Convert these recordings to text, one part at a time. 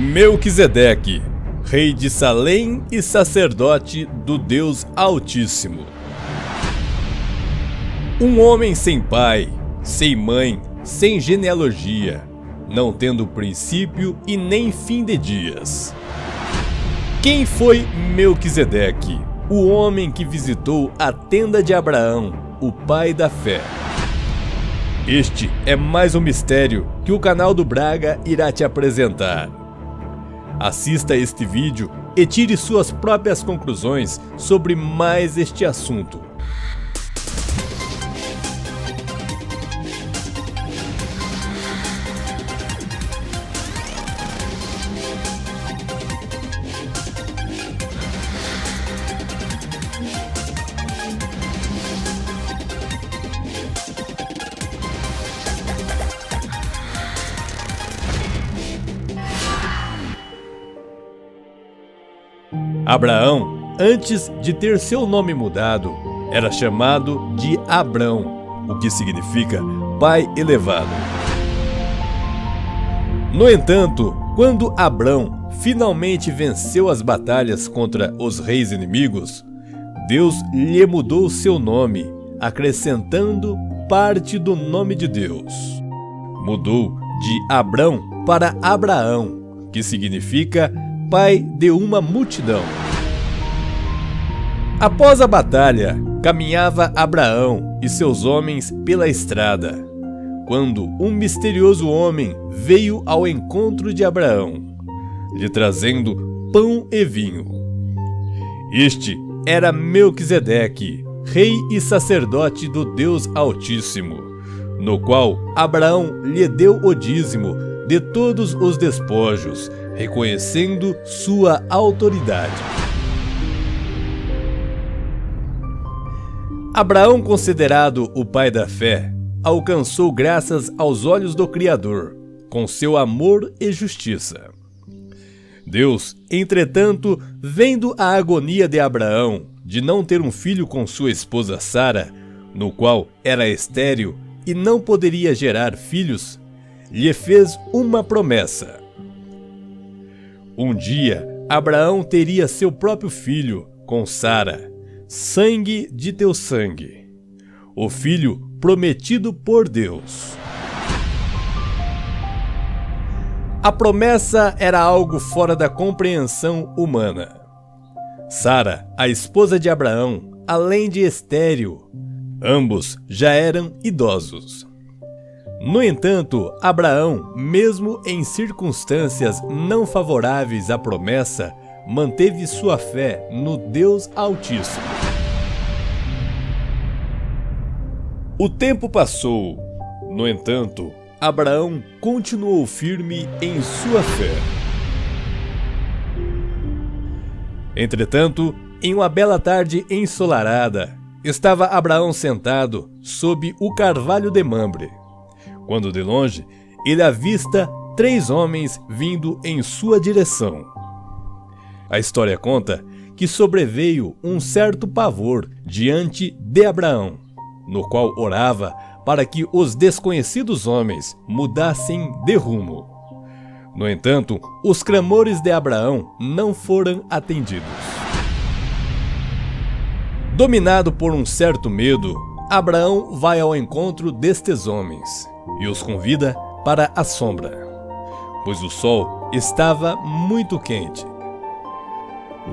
Melquisedeque, rei de Salém e sacerdote do Deus Altíssimo. Um homem sem pai, sem mãe, sem genealogia, não tendo princípio e nem fim de dias. Quem foi Melquisedeque, o homem que visitou a tenda de Abraão, o pai da fé? Este é mais um mistério que o canal do Braga irá te apresentar. Assista este vídeo e tire suas próprias conclusões sobre mais este assunto. Abraão, antes de ter seu nome mudado, era chamado de Abrão, o que significa pai elevado. No entanto, quando Abrão finalmente venceu as batalhas contra os reis inimigos, Deus lhe mudou seu nome, acrescentando parte do nome de Deus. Mudou de Abrão para Abraão, que significa pai de uma multidão. Após a batalha, caminhava Abraão e seus homens pela estrada, quando um misterioso homem veio ao encontro de Abraão, lhe trazendo pão e vinho. Este era Melquisedeque, rei e sacerdote do Deus Altíssimo, no qual Abraão lhe deu o dízimo de todos os despojos, reconhecendo sua autoridade. Abraão, considerado o pai da fé, alcançou graças aos olhos do Criador, com seu amor e justiça. Deus, entretanto, vendo a agonia de Abraão de não ter um filho com sua esposa Sara, no qual era estéril e não poderia gerar filhos, lhe fez uma promessa. Um dia, Abraão teria seu próprio filho com Sara, sangue de teu sangue, o filho prometido por Deus. A promessa era algo fora da compreensão humana. Sara, a esposa de Abraão, além de estéril, ambos já eram idosos. No entanto, Abraão, mesmo em circunstâncias não favoráveis à promessa, manteve sua fé no Deus Altíssimo. O tempo passou. No entanto, Abraão continuou firme em sua fé. Entretanto, em uma bela tarde ensolarada, estava Abraão sentado sob o carvalho de Mamre, quando de longe ele avista 3 homens vindo em sua direção. A história conta que sobreveio um certo pavor diante de Abraão, no qual orava para que os desconhecidos homens mudassem de rumo. No entanto, os clamores de Abraão não foram atendidos. Dominado por um certo medo, Abraão vai ao encontro destes homens e os convida para a sombra, pois o sol estava muito quente.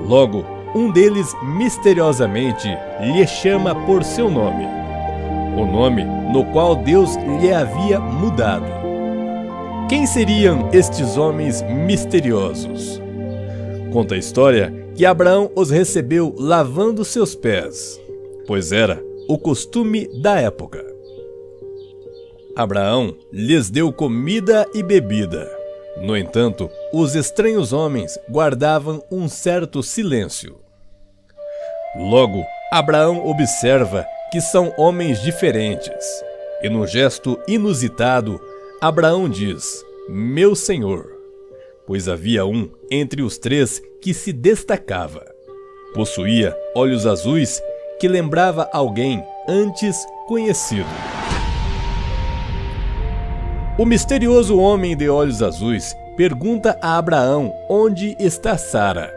Logo, um deles misteriosamente lhe chama por seu nome, o nome no qual Deus lhe havia mudado. Quem seriam estes homens misteriosos? Conta a história que Abraão os recebeu lavando seus pés, pois era o costume da época. Abraão lhes deu comida e bebida. No entanto, os estranhos homens guardavam um certo silêncio. Logo, Abraão observa que são homens diferentes, e num gesto inusitado, Abraão diz: "Meu Senhor", pois havia um entre os 3 que se destacava. Possuía olhos azuis que lembrava alguém antes conhecido. O misterioso homem de olhos azuis pergunta a Abraão onde está Sara.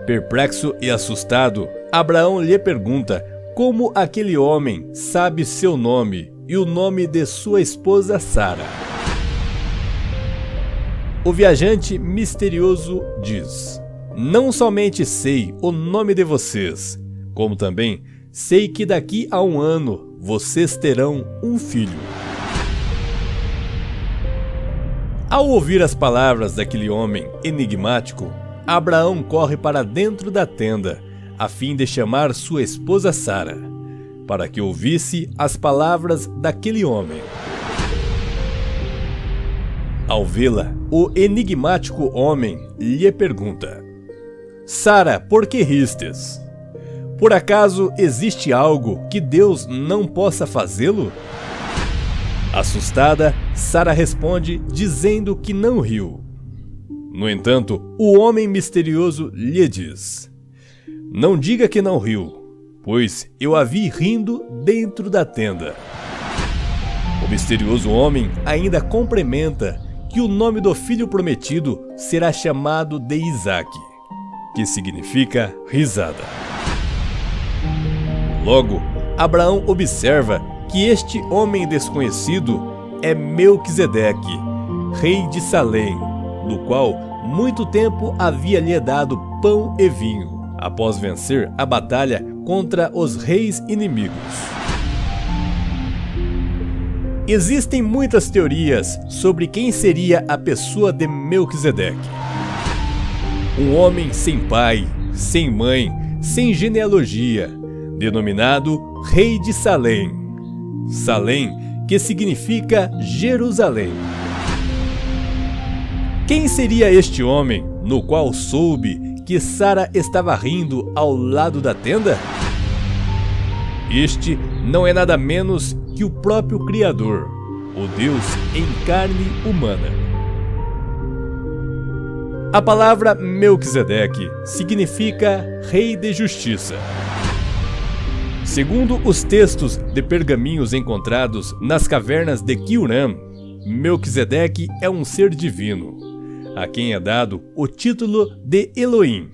Perplexo e assustado, Abraão lhe pergunta como aquele homem sabe seu nome e o nome de sua esposa Sara. O viajante misterioso diz: não somente sei o nome de vocês, como também sei que daqui a 1 ano vocês terão um filho. Ao ouvir as palavras daquele homem enigmático, Abraão corre para dentro da tenda, a fim de chamar sua esposa Sara, para que ouvisse as palavras daquele homem. Ao vê-la, o enigmático homem lhe pergunta: Sara, por que ristes? Por acaso existe algo que Deus não possa fazê-lo? Assustada, Sara responde dizendo que não riu. No entanto, o homem misterioso lhe diz: não diga que não riu, pois eu a vi rindo dentro da tenda. O misterioso homem ainda complementa que o nome do filho prometido será chamado de Isaque, que significa risada. Logo, Abraão observa que este homem desconhecido é Melquisedeque, rei de Salém, no qual muito tempo havia lhe dado pão e vinho, após vencer a batalha contra os reis inimigos. Existem muitas teorias sobre quem seria a pessoa de Melquisedeque. Um homem sem pai, sem mãe, sem genealogia, denominado Rei de Salém. Salém, que significa Jerusalém. Quem seria este homem no qual soube que Sara estava rindo ao lado da tenda? Este não é nada menos que o próprio Criador, o Deus em carne humana. A palavra Melquisedeque significa Rei de Justiça. Segundo os textos de pergaminhos encontrados nas cavernas de Qumran, Melquisedeque é um ser divino, a quem é dado o título de Elohim.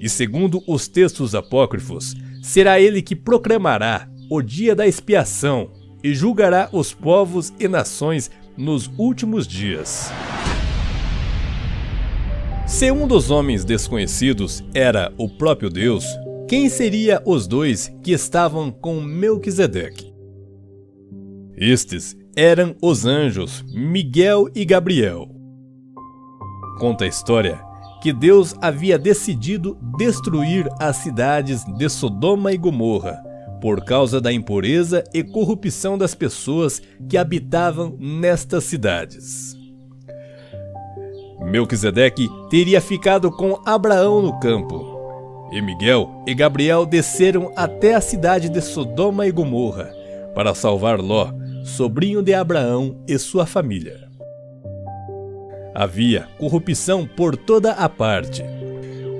E segundo os textos apócrifos, será ele que proclamará o dia da expiação e julgará os povos e nações nos últimos dias. Se um dos homens desconhecidos era o próprio Deus, quem seria os dois que estavam com Melquisedeque? Estes eram os anjos Miguel e Gabriel. Conta a história que Deus havia decidido destruir as cidades de Sodoma e Gomorra por causa da impureza e corrupção das pessoas que habitavam nestas cidades. Melquisedeque teria ficado com Abraão no campo, e Miguel e Gabriel desceram até a cidade de Sodoma e Gomorra para salvar Ló, sobrinho de Abraão e sua família. Havia corrupção por toda a parte.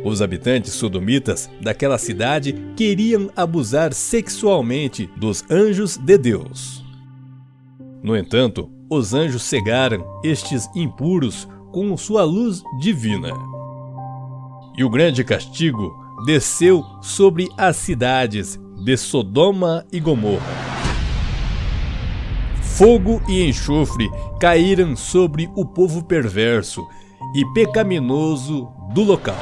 Os habitantes sodomitas daquela cidade queriam abusar sexualmente dos anjos de Deus. No entanto, os anjos cegaram estes impuros com sua luz divina. E o grande castigo desceu sobre as cidades de Sodoma e Gomorra. Fogo e enxofre caíram sobre o povo perverso e pecaminoso do local.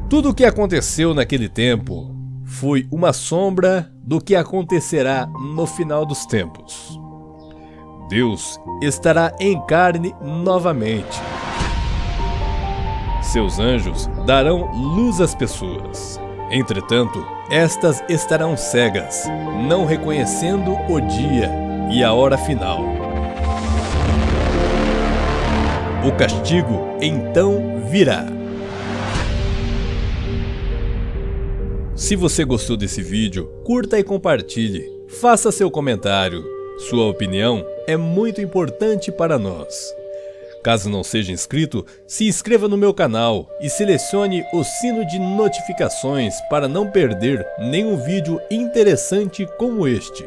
Tudo o que aconteceu naquele tempo foi uma sombra do que acontecerá no final dos tempos. Deus estará em carne novamente. Seus anjos darão luz às pessoas. Entretanto, estas estarão cegas, não reconhecendo o dia e a hora final. O castigo então virá. Se você gostou desse vídeo, curta e compartilhe. Faça seu comentário. Sua opinião é muito importante para nós. Caso não seja inscrito, se inscreva no meu canal e selecione o sino de notificações para não perder nenhum vídeo interessante como este.